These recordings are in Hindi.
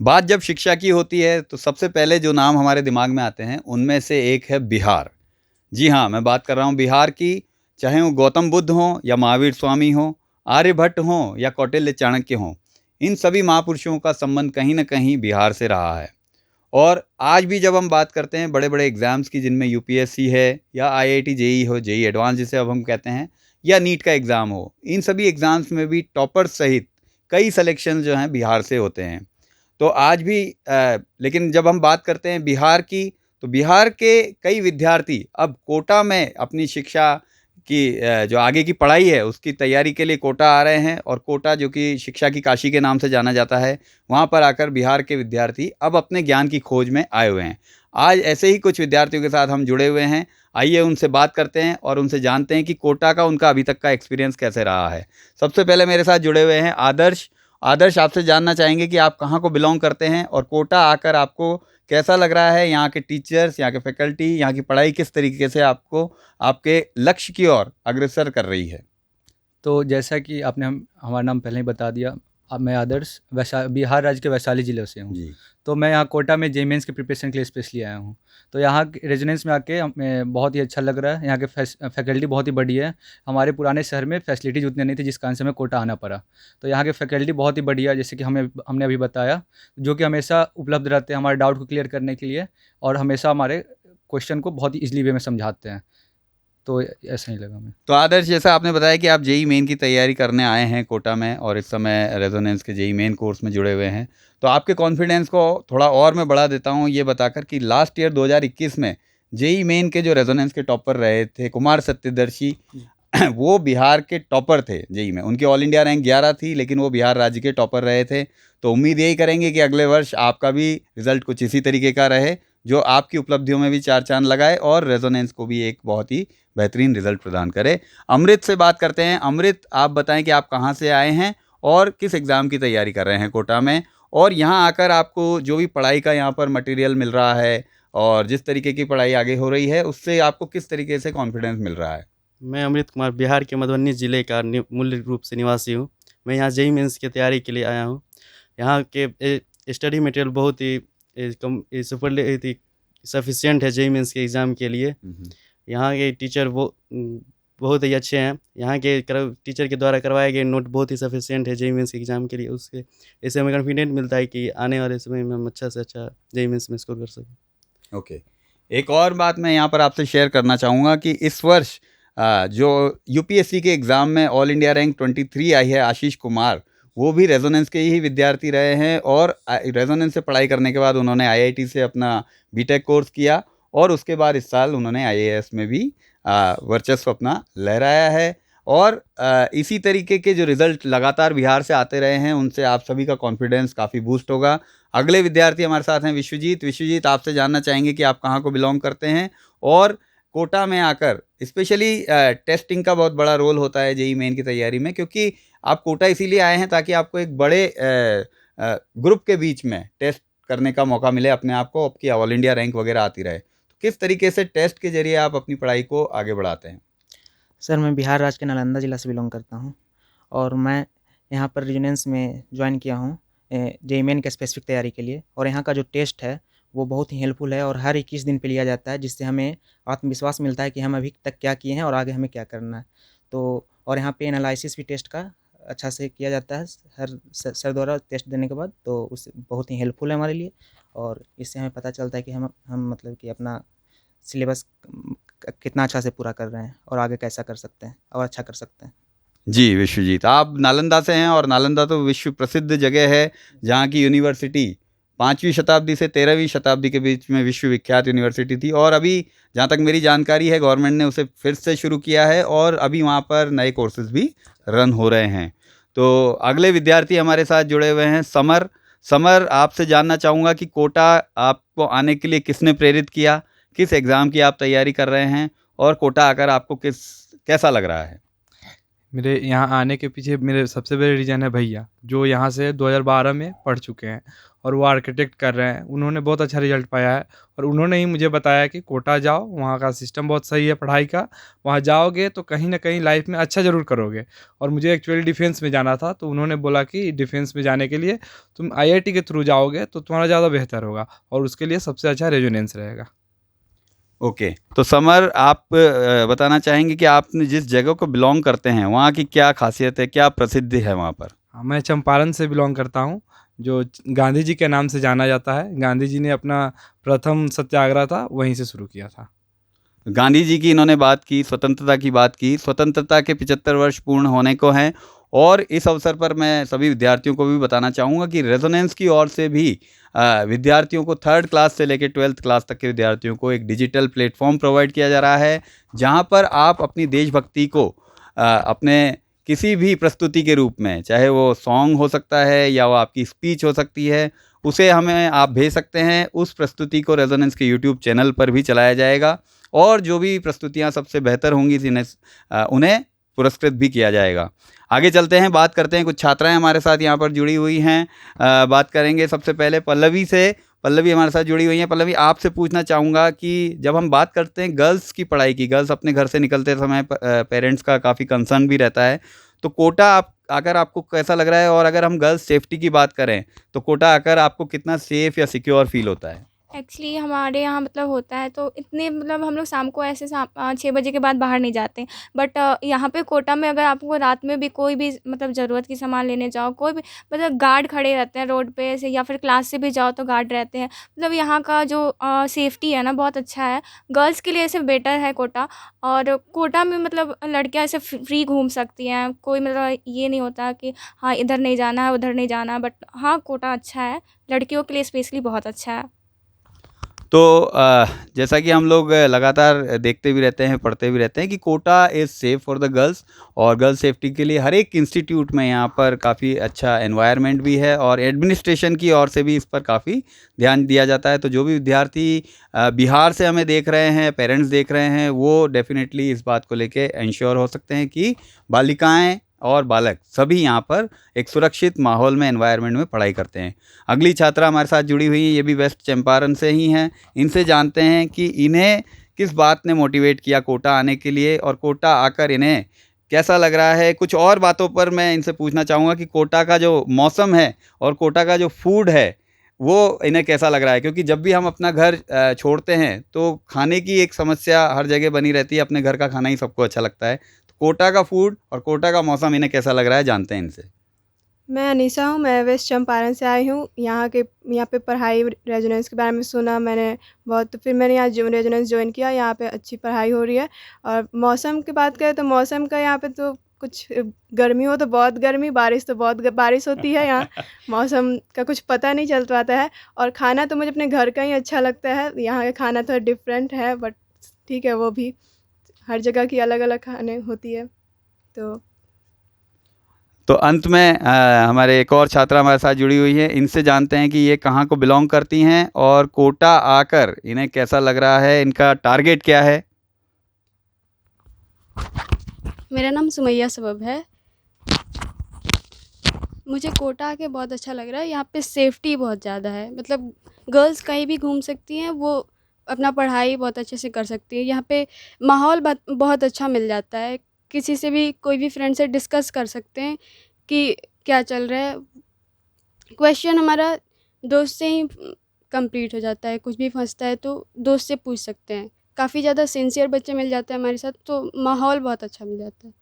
बात जब शिक्षा की होती है तो सबसे पहले जो नाम हमारे दिमाग में आते हैं उनमें से एक है बिहार। जी हाँ, मैं बात कर रहा हूँ बिहार की। चाहे वो गौतम बुद्ध हों या महावीर स्वामी हों, आर्यभट्ट हों या कौटिल्य चाणक्य हों, इन सभी महापुरुषों का संबंध कहीं न कहीं बिहार से रहा है। और आज भी जब हम बात करते हैं बड़े-बड़े एग्ज़ाम्स की, जिनमें यूपीएससी है या आईआईटी जेईई हो, जेईई एडवांस जिसे अब हम कहते हैं, या नीट का एग्ज़ाम हो, इन सभी एग्ज़ाम्स में भी टॉपर्स सहित कई सिलेक्शन जो हैं बिहार से होते हैं। तो आज भी लेकिन जब हम बात करते हैं बिहार की, तो बिहार के कई विद्यार्थी अब कोटा में अपनी शिक्षा की जो आगे की पढ़ाई है उसकी तैयारी के लिए कोटा आ रहे हैं। और कोटा, जो कि शिक्षा की काशी के नाम से जाना जाता है, वहाँ पर आकर बिहार के विद्यार्थी अब अपने ज्ञान की खोज में आए हुए हैं। आज ऐसे ही कुछ विद्यार्थियों के साथ हम जुड़े हुए हैं। आइए उनसे बात करते हैं और उनसे जानते हैं कि कोटा का उनका अभी तक का एक्सपीरियंस कैसे रहा है। सबसे पहले मेरे साथ जुड़े हुए हैं आदर्श। आदर्श, आपसे जानना चाहेंगे कि आप कहाँ को बिलोंग करते हैं और कोटा आकर आपको कैसा लग रहा है? यहाँ के टीचर्स, यहाँ के फैकल्टी, यहाँ की पढ़ाई किस तरीके से आपको आपके लक्ष्य की ओर अग्रसर कर रही है? तो जैसा कि आपने हमारा नाम पहले ही बता दिया, अब मैं आदर्श बिहार राज्य के वैशाली ज़िले से हूँ। जी। तो मैं यहाँ कोटा में जेई मेंस के प्रिपरेशन के लिए स्पेशली आया हूँ। तो यहाँ के रेजिडेंस में आके हमें बहुत ही अच्छा लग रहा है। यहाँ के फैकल्टी बहुत ही बढ़िया है। हमारे पुराने शहर में फैसिलिटीज़ उतनी नहीं थी, जिस कारण से हमें कोटा आना पड़ा। तो यहाँ के फैकल्टी बहुत ही बढ़िया है, जैसे कि हमने अभी बताया, जो कि हमेशा उपलब्ध रहते हैं हमारे डाउट को क्लियर करने के लिए, और हमेशा हमारे क्वेश्चन को बहुत ही ईज़िली वे में समझाते हैं। तो ऐसा ही लगा हमें। तो आदर्श, जैसा आपने बताया कि आप जेईई मेन की तैयारी करने आए हैं कोटा में और इस समय रेजोनेंस के जेईई मेन कोर्स में जुड़े हुए हैं, तो आपके कॉन्फिडेंस को थोड़ा और मैं बढ़ा देता हूँ ये बताकर कि लास्ट ईयर 2021 में जेईई मेन के जो रेजोनेंस के टॉपर रहे थे कुमार सत्यदर्शी, वो बिहार के टॉपर थे जेईई में। उनकी ऑल इंडिया रैंक 11 थी, लेकिन वो बिहार राज्य के टॉपर रहे थे। तो उम्मीद यही करेंगे कि अगले वर्ष आपका भी रिजल्ट कुछ इसी तरीके का रहे, जो आपकी उपलब्धियों में भी चार चांद लगाए और रेजोनेंस को भी एक बहुत ही बेहतरीन रिजल्ट प्रदान करे। अमृत से बात करते हैं। अमृत, आप बताएं कि आप कहाँ से आए हैं और किस एग्ज़ाम की तैयारी कर रहे हैं कोटा में, और यहाँ आकर आपको जो भी पढ़ाई का यहाँ पर मटेरियल मिल रहा है और जिस तरीके की पढ़ाई आगे हो रही है, उससे आपको किस तरीके से कॉन्फिडेंस मिल रहा है? मैं अमृत कुमार बिहार के मधुबनी ज़िले का मूल रूप से निवासी हूँ। मैं यहाँ जेईई मेंस की तैयारी के लिए आया हूँ। यहाँ के स्टडी मटेरियल बहुत ही सुपरलेटिव सफिशिएंट है जेईई मेंस के एग्ज़ाम के लिए। यहाँ के टीचर बहुत ही अच्छे हैं। यहाँ के टीचर के द्वारा करवाए गए नोट बहुत ही सफिशिएंट है जेईई मेंस के एग्ज़ाम के लिए। उसके इससे हमें कॉन्फिडेंट मिलता है कि आने वाले समय में हम अच्छा से अच्छा जेईई मेंस में स्कोर कर सकें। ओके। एक और बात मैं यहाँ पर आपसे शेयर करना चाहूँगा कि इस वर्ष जो यूपीएससी के एग्ज़ाम में ऑल इंडिया रैंक 23 आई है आशीष कुमार, वो भी रेजोनेंस के ही विद्यार्थी रहे हैं और रेजोनेंस से पढ़ाई करने के बाद उन्होंने आईआईटी से अपना बीटेक कोर्स किया और उसके बाद इस साल उन्होंने आईएएस में भी वर्चस्व अपना लहराया है। और इसी तरीके के जो रिज़ल्ट लगातार बिहार से आते रहे हैं, उनसे आप सभी का कॉन्फिडेंस काफ़ी बूस्ट होगा। अगले विद्यार्थी हमारे साथ हैं विश्वजीत। विश्वजीत, आपसे जानना चाहेंगे कि आप कहाँ को बिलोंग करते हैं और कोटा में आकर स्पेशली टेस्टिंग का बहुत बड़ा रोल होता है जेईई मेन की तैयारी में, क्योंकि आप कोटा इसीलिए आए हैं ताकि आपको एक बड़े ग्रुप के बीच में टेस्ट करने का मौका मिले अपने आप को, आपकी ऑल इंडिया रैंक वगैरह आती रहे। तो किस तरीके से टेस्ट के जरिए आप अपनी पढ़ाई को आगे बढ़ाते हैं? सर, मैं बिहार राज्य के नालंदा ज़िला से बिलोंग करता हूँ और मैं यहाँ पर रेजिडेंस में ज्वाइन किया हूँ जेईई मेन के स्पेसिफिक तैयारी के लिए। और यहाँ का जो टेस्ट है वो बहुत ही हेल्पफुल है और हर 21 दिन पे लिया जाता है, जिससे हमें आत्मविश्वास मिलता है कि हम अभी तक क्या किए हैं और आगे हमें क्या करना है। तो और यहाँ पे एनालिसिस भी टेस्ट का अच्छा से किया जाता है हर सर द्वारा टेस्ट देने के बाद, तो उससे बहुत ही हेल्पफुल है हमारे लिए। और इससे हमें पता चलता है कि हम मतलब कि अपना सिलेबस कितना अच्छा से पूरा कर रहे हैं और आगे कैसा कर सकते हैं और अच्छा कर सकते हैं। जी विश्वजीत, आप नालंदा से हैं और नालंदा तो विश्व प्रसिद्ध जगह है, जहाँ की यूनिवर्सिटी 5वीं शताब्दी से 13वीं शताब्दी के बीच में विश्वविख्यात यूनिवर्सिटी थी और अभी जहाँ तक मेरी जानकारी है गवर्नमेंट ने उसे फिर से शुरू किया है और अभी वहाँ पर नए कोर्सेज भी रन हो रहे हैं। तो अगले विद्यार्थी हमारे साथ जुड़े हुए हैं समर। समर, आपसे जानना चाहूँगा कि कोटा आपको आने के लिए किसने प्रेरित किया, किस एग्ज़ाम की आप तैयारी कर रहे हैं और कोटा आकर आपको कैसा लग रहा है? मेरे यहाँ आने के पीछे मेरे सबसे बड़े रीज़न है भैया, जो यहाँ से 2012 में पढ़ चुके हैं और वो आर्किटेक्ट कर रहे हैं। उन्होंने बहुत अच्छा रिजल्ट पाया है और उन्होंने ही मुझे बताया कि कोटा जाओ, वहाँ का सिस्टम बहुत सही है पढ़ाई का, वहाँ जाओगे तो कहीं ना कहीं लाइफ में अच्छा ज़रूर करोगे। और मुझे एक्चुअली डिफेंस में जाना था, तो उन्होंने बोला कि डिफेंस में जाने के लिए तुम IIT के थ्रू जाओगे तो तुम्हारा ज़्यादा बेहतर होगा और उसके लिए सबसे अच्छा रेजोनेंस रहेगा। ओके, तो समर आप बताना चाहेंगे कि आपने जिस जगह को बिलोंग करते हैं वहाँ की क्या खासियत है, क्या प्रसिद्धि है वहाँ पर? हाँ, मैं चंपारण से बिलोंग करता हूँ, जो गांधी जी के नाम से जाना जाता है। गांधी जी ने अपना प्रथम सत्याग्रह था वहीं से शुरू किया था। गांधी जी की इन्होंने बात की, स्वतंत्रता की बात की। स्वतंत्रता के 75 वर्ष पूर्ण होने को हैं और इस अवसर पर मैं सभी विद्यार्थियों को भी बताना चाहूँगा कि रेजोनेंस की ओर से भी विद्यार्थियों को 3rd क्लास से लेकर 12th क्लास तक के विद्यार्थियों को एक डिजिटल प्लेटफॉर्म प्रोवाइड किया जा रहा है, जहाँ पर आप अपनी देशभक्ति को अपने किसी भी प्रस्तुति के रूप में, चाहे वो सॉन्ग हो सकता है या वो आपकी स्पीच हो सकती है, उसे हमें आप भेज सकते हैं। उस प्रस्तुति को रेजोनेंस के यूट्यूब चैनल पर भी चलाया जाएगा और जो भी प्रस्तुतियाँ सबसे बेहतर होंगी उन्हें पुरस्कृत भी किया जाएगा। आगे चलते हैं, बात करते हैं। कुछ छात्राएं हमारे साथ यहाँ पर जुड़ी हुई हैं। बात करेंगे सबसे पहले पल्लवी से। पल्लवी हमारे साथ जुड़ी हुई हैं। पल्लवी, आपसे पूछना चाहूँगा कि जब हम बात करते हैं गर्ल्स की पढ़ाई की, गर्ल्स अपने घर से निकलते समय पेरेंट्स का काफ़ी कंसर्न भी रहता है, तो कोटा आप आकर आपको कैसा लग रहा है? और अगर हम गर्ल्स सेफ्टी की बात करें तो कोटा आकर आपको कितना सेफ़ या सिक्योर फील होता है? एक्चुअली हमारे यहाँ मतलब होता है तो इतने मतलब हम लोग शाम को ऐसे 6 बजे के बाद बाहर नहीं जाते। बट यहाँ पे कोटा में अगर आपको रात में भी कोई भी मतलब ज़रूरत की सामान लेने जाओ, कोई भी मतलब गार्ड खड़े रहते हैं रोड पे ऐसे, या फिर क्लास से भी जाओ तो गार्ड रहते हैं। मतलब यहाँ का जो सेफ्टी है ना बहुत अच्छा है। गर्ल्स के लिए ऐसे बेटर है कोटा। और कोटा में मतलब लड़कियाँ ऐसे फ्री घूम सकती हैं, कोई मतलब ये नहीं होता कि हाँ इधर नहीं जाना है उधर नहीं जाना है। बट हाँ कोटा अच्छा है, लड़कियों के लिए स्पेशली बहुत अच्छा है। तो जैसा कि हम लोग लगातार देखते भी रहते हैं, पढ़ते भी रहते हैं कि Kota is safe for the girls और गर्ल्स सेफ्टी के लिए हर एक इंस्टीट्यूट में यहाँ पर काफ़ी अच्छा एनवायरनमेंट भी है और एडमिनिस्ट्रेशन की ओर से भी इस पर काफ़ी ध्यान दिया जाता है। तो जो भी विद्यार्थी बिहार से हमें देख रहे हैं, पेरेंट्स देख रहे हैं, वो डेफिनेटली इस बात को लेके इंश्योर हो सकते हैं कि बालिकाएँ और बालक सभी यहाँ पर एक सुरक्षित माहौल में, एनवायरनमेंट में पढ़ाई करते हैं। अगली छात्रा हमारे साथ जुड़ी हुई है, ये भी वेस्ट चंपारण से ही हैं। इनसे जानते हैं कि इन्हें किस बात ने मोटिवेट किया कोटा आने के लिए और कोटा आकर इन्हें कैसा लग रहा है। कुछ और बातों पर मैं इनसे पूछना चाहूँगा कि कोटा का जो मौसम है और कोटा का जो फूड है वो इन्हें कैसा लग रहा है, क्योंकि जब भी हम अपना घर छोड़ते हैं तो खाने की एक समस्या हर जगह बनी रहती है। अपने घर का खाना ही सबको अच्छा लगता है। कोटा का फूड और कोटा का मौसम इन्हें कैसा लग रहा है, जानते हैं इनसे। मैं अनीशा हूँ, मैं वेस्ट चंपारण से आई हूँ। यहाँ पे पढ़ाई रेजोनेंस के बारे में सुना मैंने बहुत, तो फिर मैंने यहाँ रेजोनेंस ज्वाइन किया। यहाँ पे अच्छी पढ़ाई हो रही है। और मौसम की बात करें तो मौसम का यहाँ पे तो कुछ गर्मी हो तो बहुत गर्मी, बारिश तो बहुत बारिश होती है। यहाँ मौसम का कुछ पता नहीं चल पाता है। और खाना तो मुझे अपने घर का ही अच्छा लगता है। यहाँ का खाना थोड़ा डिफरेंट है बट ठीक है, वो भी हर जगह की अलग अलग खाने होती है। तो अंत में हमारे एक और छात्रा हमारे साथ जुड़ी हुई है। इनसे जानते हैं कि ये कहाँ को बिलोंग करती हैं और कोटा आकर इन्हें कैसा लग रहा है, इनका टारगेट क्या है। मेरा नाम सुमैया सबब है। मुझे कोटा आके बहुत अच्छा लग रहा है। यहाँ पे सेफ्टी बहुत ज़्यादा है, मतलब गर्ल्स कहीं भी घूम सकती हैं, वो अपना पढ़ाई बहुत अच्छे से कर सकती है। यहाँ पे माहौल बहुत अच्छा मिल जाता है। किसी से भी, कोई भी फ्रेंड से डिस्कस कर सकते हैं कि क्या चल रहा है। क्वेश्चन हमारा दोस्त से ही कंप्लीट हो जाता है, कुछ भी फंसता है तो दोस्त से पूछ सकते हैं। काफ़ी ज़्यादा सिंसियर बच्चे मिल जाते हैं हमारे साथ, तो माहौल बहुत अच्छा मिल जाता है।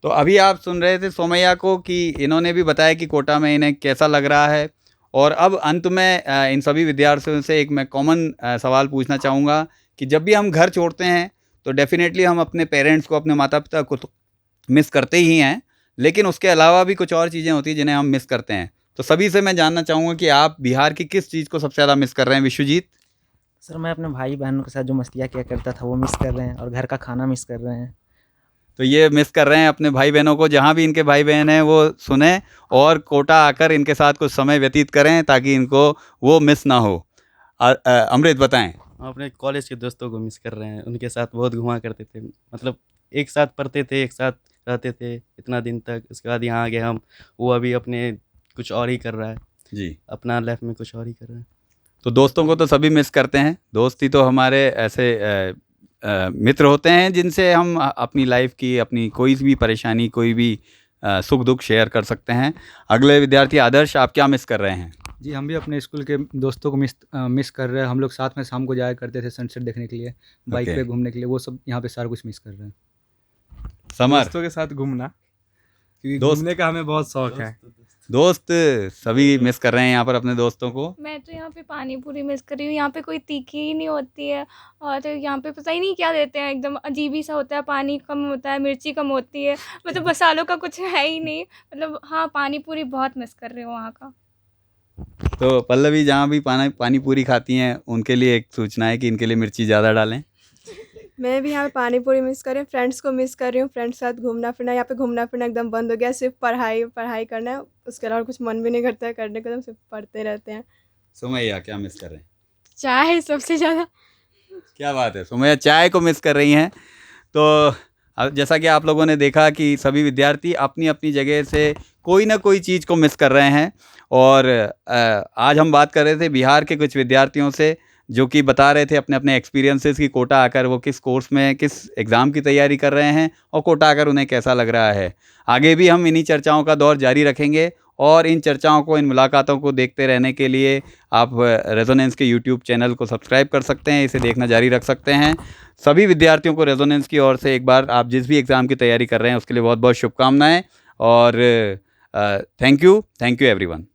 तो अभी आप सुन रहे थे सोमैया को कि इन्होंने भी बताया कि कोटा में इन्हें कैसा लग रहा है। और अब अंत में इन सभी विद्यार्थियों से एक मैं कॉमन सवाल पूछना चाहूँगा कि जब भी हम घर छोड़ते हैं तो डेफिनेटली हम अपने पेरेंट्स को, अपने माता पिता को तो मिस करते ही हैं, लेकिन उसके अलावा भी कुछ और चीज़ें होती हैं जिन्हें हम मिस करते हैं। तो सभी से मैं जानना चाहूँगा कि आप बिहार की किस चीज़ को सबसे ज़्यादा मिस कर रहे हैं। विश्वजीत? सर, मैं अपने भाई बहनों के साथ जो मस्तियाँ किया करता था वो मिस कर रहे हैं और घर का खाना मिस कर रहे हैं। तो ये मिस कर रहे हैं अपने भाई बहनों को। जहाँ भी इनके भाई बहन हैं वो सुने और कोटा आकर इनके साथ कुछ समय व्यतीत करें ताकि इनको वो मिस ना हो। अमृत बताएं। हम अपने कॉलेज के दोस्तों को मिस कर रहे हैं। उनके साथ बहुत घुमा करते थे, मतलब एक साथ पढ़ते थे, एक साथ रहते थे इतना दिन तक। उसके बाद यहाँ आ गए हम, वो अभी अपने कुछ और ही कर रहा है, जी। अपना लाइफ में कुछ और ही कर रहा है। तो दोस्तों को तो सभी मिस करते हैं। दोस्ती तो हमारे ऐसे मित्र होते हैं जिनसे हम अपनी लाइफ की, अपनी कोई भी परेशानी, कोई भी सुख दुख शेयर कर सकते हैं। अगले विद्यार्थी आदर्श, आप क्या मिस कर रहे हैं? जी, हम भी अपने स्कूल के दोस्तों को मिस कर रहे हैं। हम लोग साथ में शाम को जाया करते थे सनसेट देखने के लिए, बाइक ओके। पे घूमने के लिए। वो सब यहाँ पे सारा कुछ मिस कर रहे हैं। समर, दोस्तों के साथ घूमना, क्योंकि दोस्त- घूमने का हमें बहुत शौक है। दोस्त सभी मिस कर रहे हैं यहाँ पर अपने दोस्तों को। मैं तो यहाँ पे पानी पूरी मिस कर रही हूँ। यहाँ पे कोई तीखी ही नहीं होती है और यहाँ पे पता ही नहीं क्या देते हैं, एकदम अजीब ही सा होता है। पानी कम होता है, मिर्ची कम होती है, मतलब मसालों का कुछ है ही नहीं। मतलब हाँ, पानी पूरी बहुत मिस कर रही हूँ वहाँ का। तो पल्लवी, जहाँ भी पानी पूरी खाती हैं उनके लिए एक सूचना है कि इनके लिए मिर्ची ज़्यादा डालें। मैं भी यहाँ पे पानी पूरी मिस कर रही हूँ, फ्रेंड्स को मिस कर रही हूँ। फ्रेंड्स के साथ घूमना फिरना, यहाँ पे घूमना फिरना एकदम बंद हो गया। सिर्फ पढ़ाई करना है, उसके अलावा कुछ मन भी नहीं करता है करने को, एकदम सिर्फ पढ़ते रहते हैं। सुमैया, क्या मिस कर रहे हैं? चाय सबसे ज़्यादा। क्या बात है, सुमैया चाय को मिस कर रही हैं। तो अब जैसा कि आप लोगों ने देखा कि सभी विद्यार्थी अपनी अपनी जगह से कोई ना कोई चीज़ को मिस कर रहे हैं। और आज हम बात कर रहे थे बिहार के कुछ विद्यार्थियों से, जो कि बता रहे थे अपने अपने एक्सपीरियंसेस की कोटा आकर वो किस कोर्स में, किस एग्ज़ाम की तैयारी कर रहे हैं और कोटा आकर उन्हें कैसा लग रहा है। आगे भी हम इन्हीं चर्चाओं का दौर जारी रखेंगे और इन चर्चाओं को, इन मुलाकातों को देखते रहने के लिए आप रेजोनेंस के यूट्यूब चैनल को सब्सक्राइब कर सकते हैं, इसे देखना जारी रख सकते हैं। सभी विद्यार्थियों को रेजोनेंस की ओर से एक बार, आप जिस भी एग्ज़ाम की तैयारी कर रहे हैं उसके लिए बहुत बहुत शुभकामनाएँ। और थैंक यू एवरीवन।